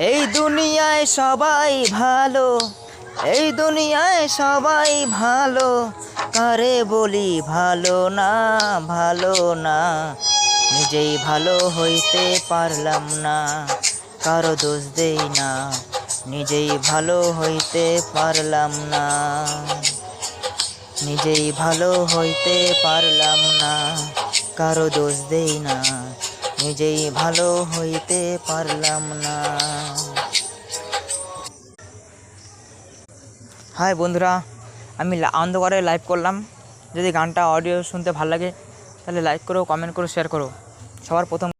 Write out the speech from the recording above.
এই দুনিয়ায় সবাই ভালো, এই দুনিয়ায় সবাই ভালো, কারে বলি ভালো না, ভালো না। নিজেই ভালো হইতে পারলাম না, কারো দোষ দেই না, নিজেই ভালো হইতে পারলাম না, নিজেই ভালো হইতে পারলাম না, কারো দোষ দেই না, নিজেই ভালো হইতে পারলাম না। হাই বন্ধুরা, আমি অন্ধকারে লাইভ করলাম। যদি গানটা অডিও শুনতে ভালো লাগে তাহলে লাইক করো, কমেন্ট করো, শেয়ার করো। সবার প্রথম